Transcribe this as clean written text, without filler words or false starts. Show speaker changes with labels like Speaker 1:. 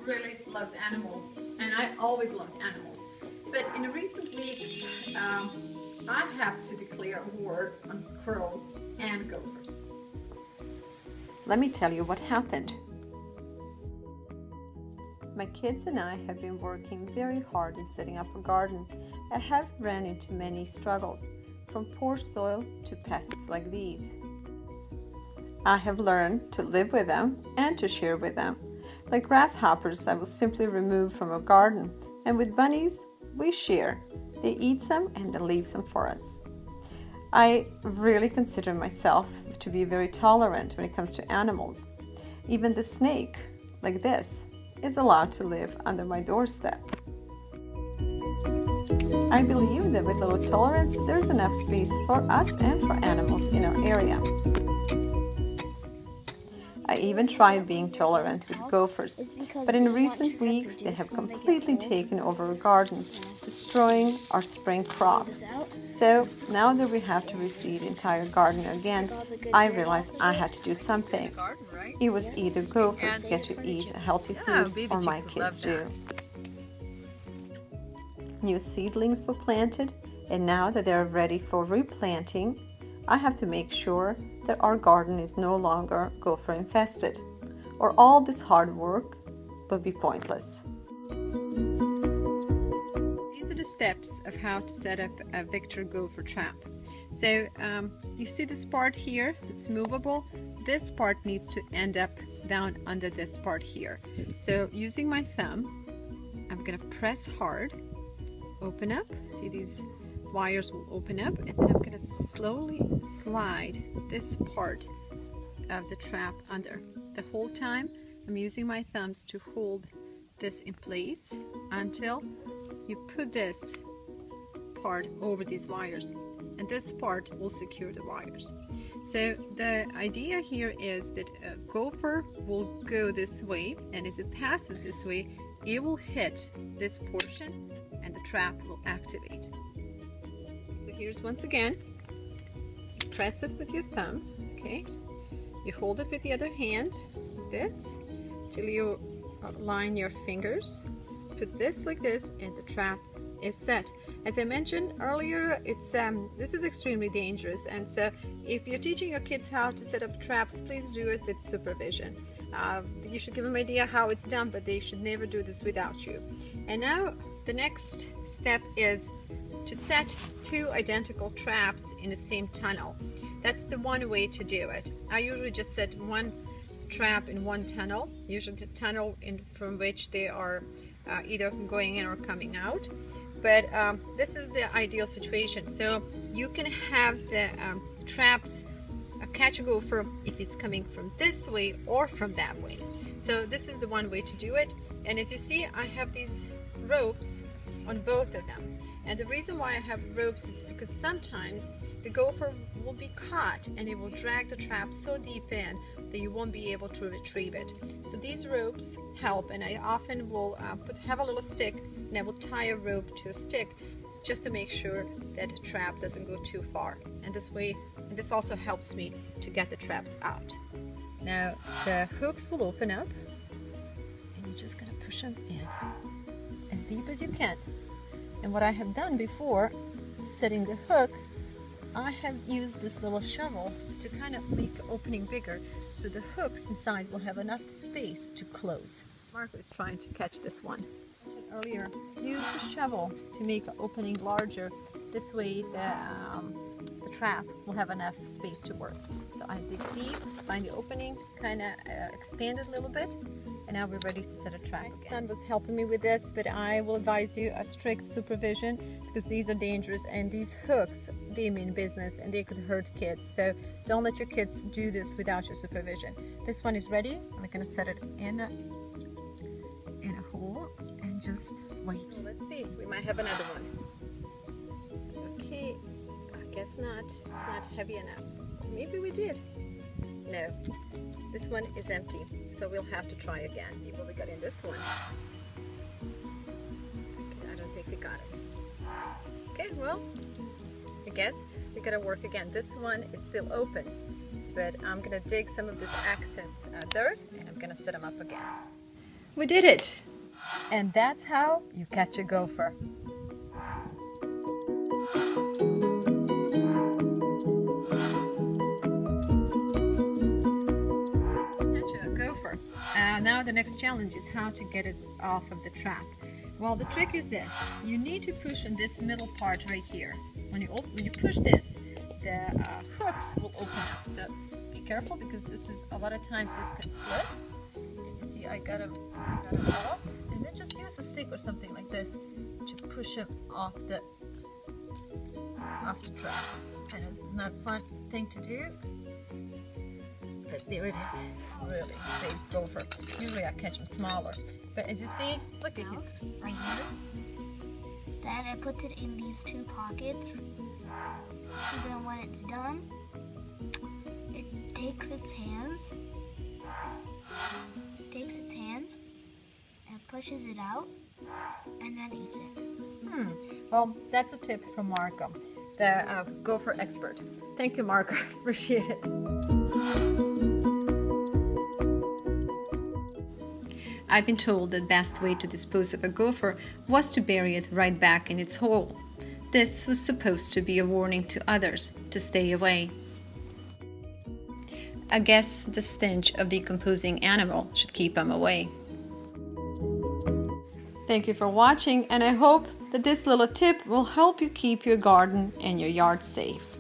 Speaker 1: really loves animals, and I always loved animals. But in recent weeks, I have to declare war on squirrels and gophers.
Speaker 2: Let me tell you what happened. My kids and I have been working very hard in setting up a garden. I have ran into many struggles, from poor soil to pests like these. I have learned to live with them and to share with them. Like grasshoppers, I will simply remove from a garden, and with bunnies, we share. They eat some and then leave some for us. I really consider myself to be very tolerant when it comes to animals. Even the snake, like this, is allowed to live under my doorstep. I believe that with a little tolerance, there's enough space for us and for animals in our area. I even tried being tolerant with gophers, but in recent weeks they have completely taken over our garden, destroying our spring crop. So now that we have to reseed the entire garden again, I realized I had to do something. It was either gophers get to eat a healthy food or my kids do. New seedlings were planted, and now that they are ready for replanting, I have to make sure that our garden is no longer gopher infested, or all this hard work will be pointless.
Speaker 1: These are the steps of how to set up a Victor gopher trap. So you see this part here, it's movable. This part needs to end up down under this part here. So using my thumb, I'm gonna press hard, open up, see these wires will open up, and then I'm going to slowly slide this part of the trap under. The whole time I'm using my thumbs to hold this in place until you put this part over these wires, and this part will secure the wires. So the idea here is that a gopher will go this way, and as it passes this way, it will hit this portion and the trap will activate. Here's once again, you press it with your thumb, okay? You hold it with the other hand, like this, till you line your fingers. Put this like this, and the trap is set. As I mentioned earlier, it's this is extremely dangerous, and so if you're teaching your kids how to set up traps, please do it with supervision. You should give them an idea how it's done, but they should never do this without you. And now the next step is to set two identical traps in the same tunnel. That's the one way to do it. I usually just set one trap in one tunnel, usually the tunnel from which they are either going in or coming out. But this is the ideal situation. So you can have the traps catch a gopher if it's coming from this way or from that way. So this is the one way to do it. And as you see, I have these ropes on both of them. And the reason why I have ropes is because sometimes the gopher will be caught and it will drag the trap so deep in that you won't be able to retrieve it. So these ropes help, and I often will have a little stick and I will tie a rope to a stick just to make sure that the trap doesn't go too far. And this way, and this also helps me to get the traps out. Now the hooks will open up and you're just going to push them in as deep as you can. And what I have done before setting the hook, I have used this little shovel to kind of make the opening bigger so the hooks inside will have enough space to close. Marco is trying to catch this one. Earlier, use the shovel to make the opening larger. This way the trap will have enough space to work. So I dig deep, find the opening, kind of expand it a little bit, and now we're ready to set a trap. My son was helping me with this, but I will advise you a strict supervision because these are dangerous, and these hooks, they mean business and they could hurt kids. So don't let your kids do this without your supervision. This one is ready. I'm going to set it in a hole and just wait. So let's see, we might have another one. Okay, I guess not. It's not heavy enough. Maybe we did. No, this one is empty, so we'll have to try again. See what we got in this one. Okay, I don't think we got it. Okay, well, I guess we gotta work again. This one is still open, but I'm gonna dig some of this excess dirt and I'm gonna set them up again. We did it! And that's how you catch a gopher. Catch a gopher. Now the next challenge is how to get it off of the trap. Well, the trick is this. You need to push on this middle part right here. When you push this, the hooks will open up. So be careful, because this is a lot of times this can slip. As you see, I got it off, and then just use a stick or something like this to push him off the trap. I know this is not a fun thing to do, but there it is. Really big gopher. Usually I catch them smaller, but as you see, look at his
Speaker 3: right here. Then it puts it in these two pockets. And then when it's done, it takes its hands and pushes it out, and then eats it.
Speaker 1: Well, that's a tip from Marco, the gopher expert. Thank you, Marco. Appreciate it. I've been told the best way to dispose of a gopher was to bury it right back in its hole. This was supposed to be a warning to others to stay away. I guess the stench of decomposing animal should keep them away. Thank you for watching, and I hope that this little tip will help you keep your garden and your yard safe.